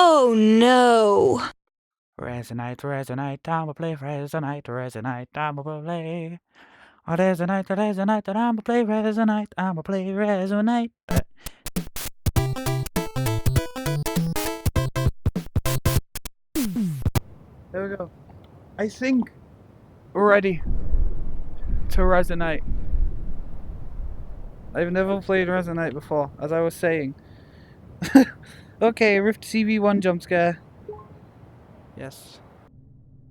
Oh no! Resonite, resonite, I'ma play Resonite, resonite, I'ma play. Oh, resonite, resonite, I'ma play Resonite, I'ma play Resonite. There we go. I think we're ready to Resonite. I've never played Resonite before, as I was saying. Okay, Rift CV1 jump scare. Yes.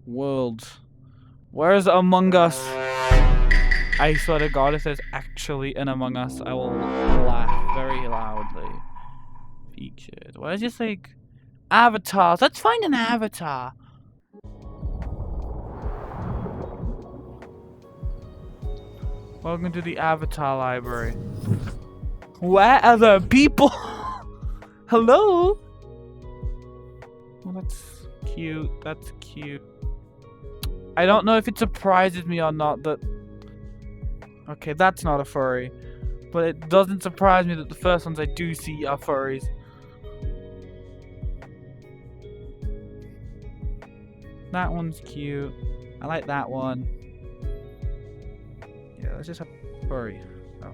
World. Where's Among Us? I swear to God, if there's actually an Among Us, I will laugh very loudly. Featured. Where's just like avatars? Let's find an avatar. Welcome to the avatar library. Where are the people? Hello? Well, that's cute. That's cute. I don't know if it surprises me or not that... Okay, that's not a furry. But it doesn't surprise me that the first ones I do see are furries. That one's cute. I like that one. Yeah, let's just have furry. Oh.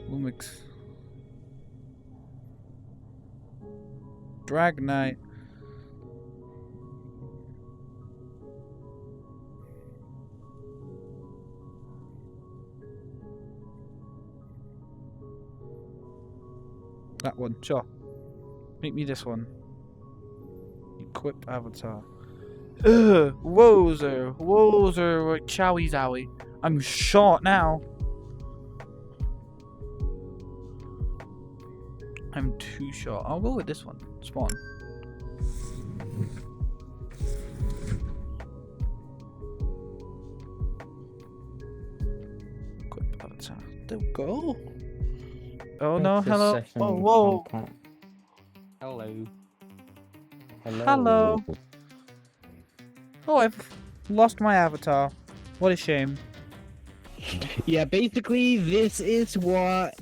Lumix. Dragonite. That one, sure. Make me this one. Equip avatar. Ugh, Wozer, chowie zowie. I'm short now. I'm too short. I'll go with this one. Spawn. Equip avatar. There we go. Oh no, hello. Oh, whoa. Hello. Hello. Oh, I've lost my avatar. What a shame. Yeah, basically, this is what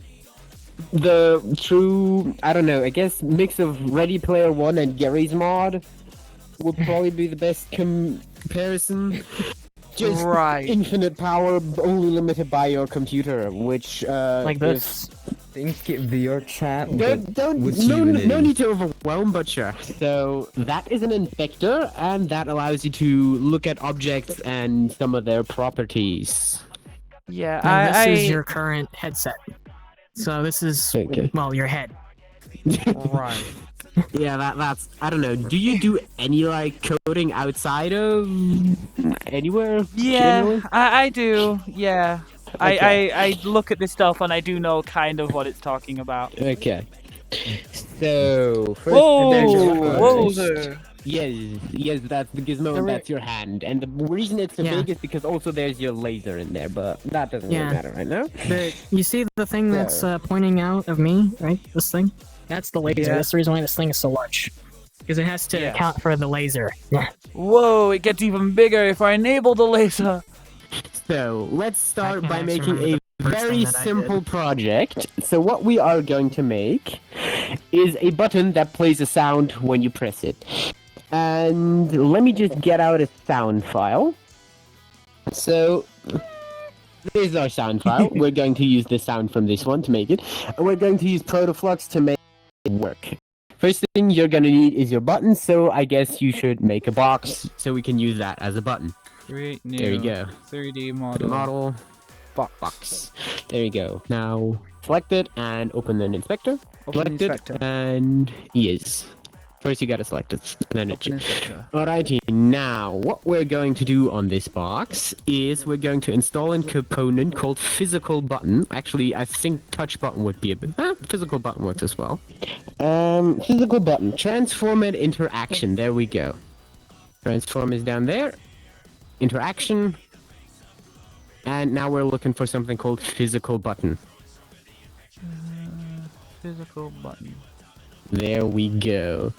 the true, I don't know, I guess mix of Ready Player One and Gary's mod would probably be the best comparison. Just right. Infinite power, only limited by your computer, which like this. Think your chat. No need to overwhelm, but sure. So that is an inspector, and that allows you to look at objects and some of their properties. Yeah, and this is your current headset. So this is well, your head. Right. Yeah, that's I don't know. Do you do any like coding outside of anywhere? Yeah, generally? I do. Yeah. Okay. I look at this stuff and I do know kind of what it's talking about. Okay. So first, Whoa, there. Yes, that's the gizmo, and that's your hand. And the reason it's so big is because also there's your laser in there, but that doesn't really matter right now. You see the thing that's pointing out of me, right? This thing? That's the laser. Yeah. That's the reason why this thing is so large. Because it has to account for the laser. Yeah. Whoa, it gets even bigger if I enable the laser. So let's start by making a very simple project. So what we are going to make is a button that plays a sound when you press it. And let me just get out a sound file. So this is our sound file. We're going to use the sound from this one to make it. And we're going to use Protoflux to make it work. First thing you're going to need is your button, so I guess you should make a box so we can use that as a button. Create new. There you go. 3D model. Box. There you go. Now select it and open an inspector. Open the inspector. And yes. First you gotta select it, and then Open inspector. Alrighty, now what we're going to do on this box is we're going to install a component called physical button. Actually, I think touch button would be a bit... physical button works as well. Physical button. Transform it interaction. There we go. Transform is down there. Interaction. And now we're looking for something called physical button. Physical button. There we go.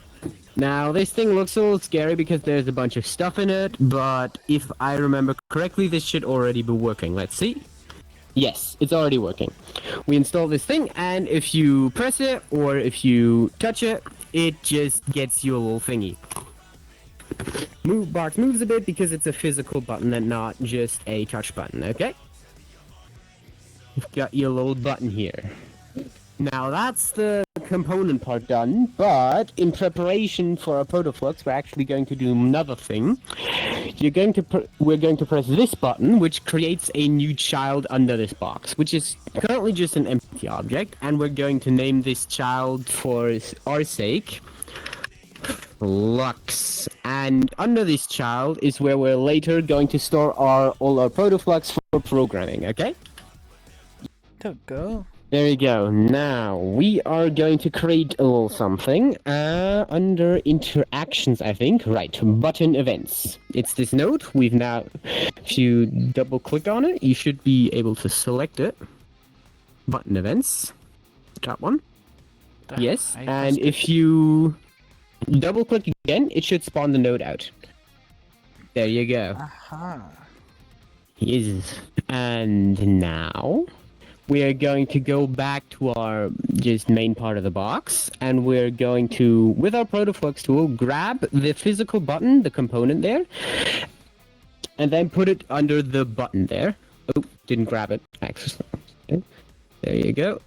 Now, this thing looks a little scary because there's a bunch of stuff in it, but if I remember correctly, this should already be working. Let's see. Yes, it's already working. We install this thing, and if you press it, or if you touch it, it just gets you a little thingy. Box moves a bit because it's a physical button and not just a touch button, okay? You've got your little button here. Now that's the component part done, but in preparation for our protoflux, we're actually going to do another thing. We're going to press this button, which creates a new child under this box, which is currently just an empty object, and we're going to name this child for our sake Flux. And under this child is where we're later going to store all our protoflux for programming, okay? Go. There you go. Now, we are going to create a little something under interactions, I think. Right, button events. It's this node. If you double click on it, you should be able to select it. Button events. Top one. Yes, and if you double click again, it should spawn the node out. There you go. Aha. Yes. And now we are going to go back to our just main part of the box, and we're going to, with our protoflux tool, grab the physical button, the component there, and then put it under the button there. Oh, didn't grab it. There you go.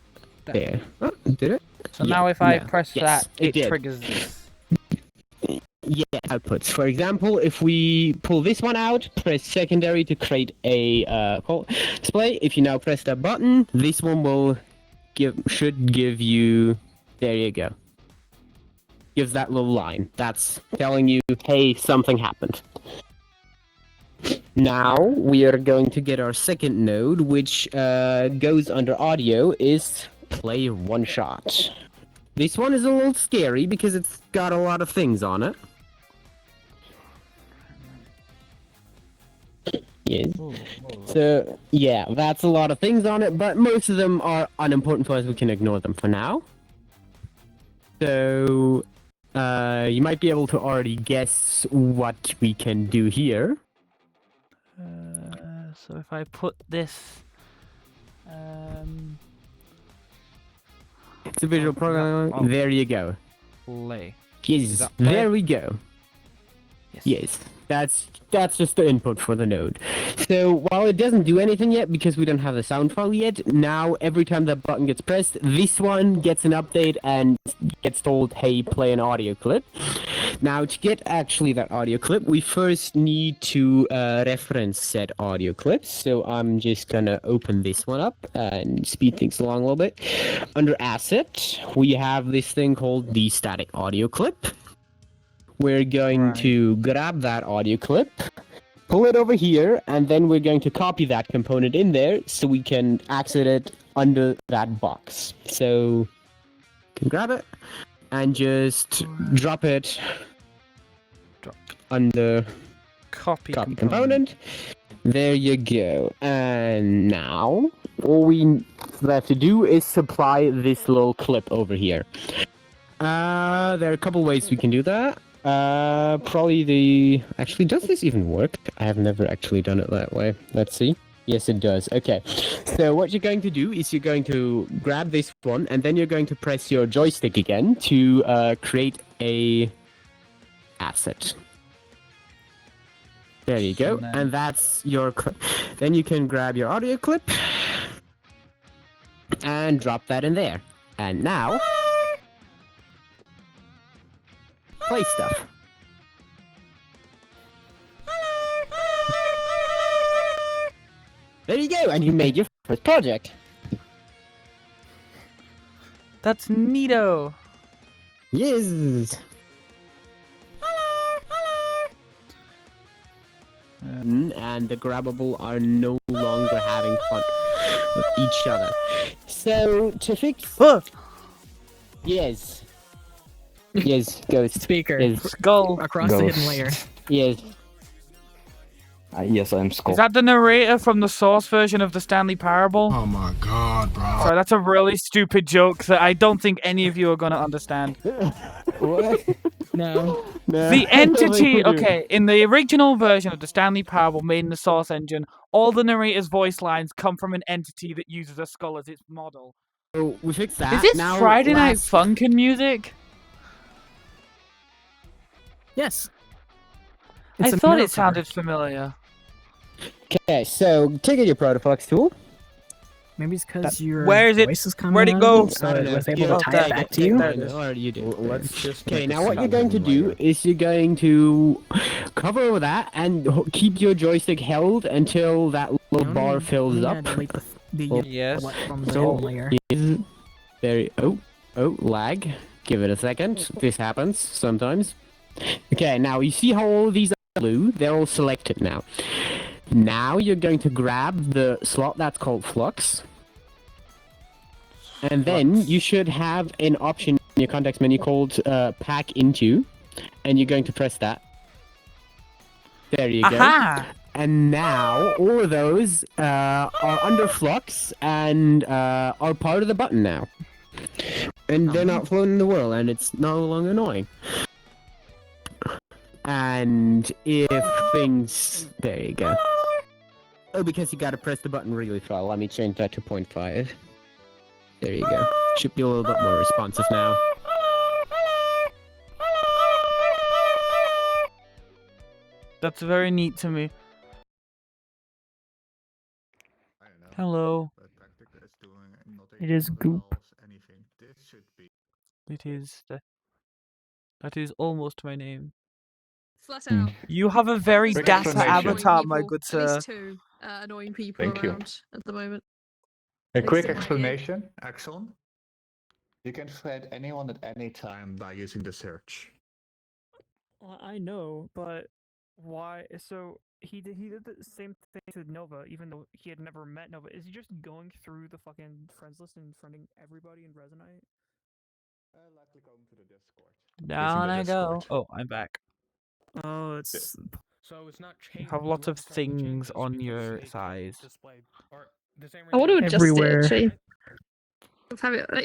There. Oh, did it? So now if I press Yes, that, it did. triggers this. Yeah, outputs. For example, if we pull this one out, press secondary to create a call display. If you now press that button, this one should give you. There you go. Gives that little line. That's telling you, hey, something happened. Now we are going to get our second node, which goes under audio, is play one shot. This one is a little scary because it's got a lot of things on it. Yes. So, yeah, that's a lot of things on it, but most of them are unimportant for us. We can ignore them for now. So, you might be able to already guess what we can do here. So if I put this... It's a visual program. Oh. There you go. play. Yes, that play? there we go. Yes, that's just the input for the node. So while it doesn't do anything yet because we don't have the sound file yet, now every time that button gets pressed, this one gets an update and gets told, hey, play an audio clip. Now to get actually that audio clip, we first need to reference said audio clips. So I'm just gonna open this one up and speed things along a little bit. Under asset, we have this thing called the static audio clip. We're going to grab that audio clip, pull it over here, and then we're going to copy that component in there so we can access it under that box. So, you can grab it and just drop it under Copy component. There you go. And now, all we have to do is supply this little clip over here. There are a couple ways we can do that. Actually, does this even work? I have never actually done it that way. Let's see. Yes, it does. Okay. So what you're going to do is you're going to grab this one, and then you're going to press your joystick again to create a asset. There you go. And that's your... Then you can grab your audio clip and drop that in there. And now... play stuff. There you go, and you made your first project. That's neato. Yes. And the grabbable are no longer having fun with each other. So to fix. Yes. Yes, ghost. Speaker. Yes. Skull. Across the hidden layer. Yes. Yes, I'm Skull. Is that the narrator from the Source version of the Stanley Parable? Oh my god, bro. Sorry, that's a really stupid joke that I don't think any of you are going to understand. What? No. The entity, okay, in the original version of the Stanley Parable made in the Source engine, all the narrator's voice lines come from an entity that uses a skull as its model. So we fixed that. Is this now Friday Night Funkin' music? Yes. I It's a thought metal it sounded cover. familiar. Okay, so take out your Protoflux tool. Maybe it's because your Where is it? voice is coming Where'd it out go? of it, so I don't it know. was able to Oh, tie there it you back go. to you. There it is. Already you did. Let's just Okay, make now a what you're going to skeleton do layer. is you're going to cover over that and keep your joystick held until that little bar fills up. Delete the Yes. from the So- hidden layer. There. Oh, lag. Give it a second. This happens sometimes. Okay, now you see how all these are blue? They're all selected now. Now you're going to grab the slot that's called Flux. And then you should have an option in your context menu called Pack Into. And you're going to press that. There you go. Aha! And now all of those are under Flux and are part of the button now. And they're not floating in the world, and it's no longer annoying. And if things... There you go. Oh, because you gotta press the button really far. Let me change that to 0.5. There you go. Should be a little bit more responsive now. That's very neat to me. Hello. It is goop. It is that is almost my name. Flat out. You have a very There's dapper two annoying avatar, my people, good At sir. least two annoying people Thank you. around at the moment. A At least quick in my ear. explanation, Axon. You can thread anyone at any time by using the search. I know, but why? So he did the same thing to Nova, even though he had never met Nova. Is he just going through the fucking friends list and friending everybody in Resonite? Likely going to the Discord. Down the I go. Discord. Oh, I'm back. Oh, it's So it's not You changed. have lots of things on your size. Display or the same I want to adjust Everywhere. it actually.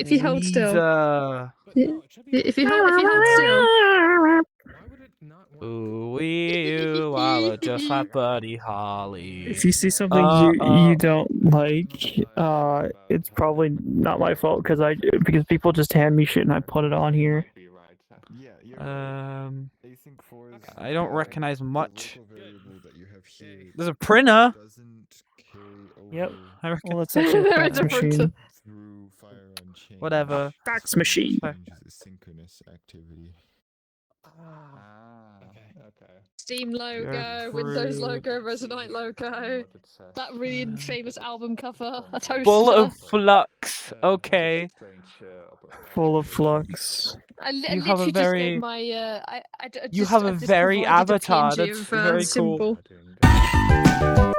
If you hold still. Lisa. If you hold still. Why would it not work? Ooh, you are just like Buddy Holly. If you see something you don't like, it's probably not my fault because people just hand me shit and I put it on here. Yeah, you're right. Async 4 is I don't recognize the much. local variable that you have here There's a printer. doesn't carry over Yep. I reckon. Well, that's actually a There fax is a printer. machine. through fire and chain. Whatever. Fax machine. Changes is synchronous activity. Okay. Steam logo, You're Windows free. logo, Resonite logo. That really famous album cover. A toaster. Full of flux. Okay. Full of flux. I You literally have a just very- gave my You have a I just very provided a avatar. PNG That's of, very cool. symbol.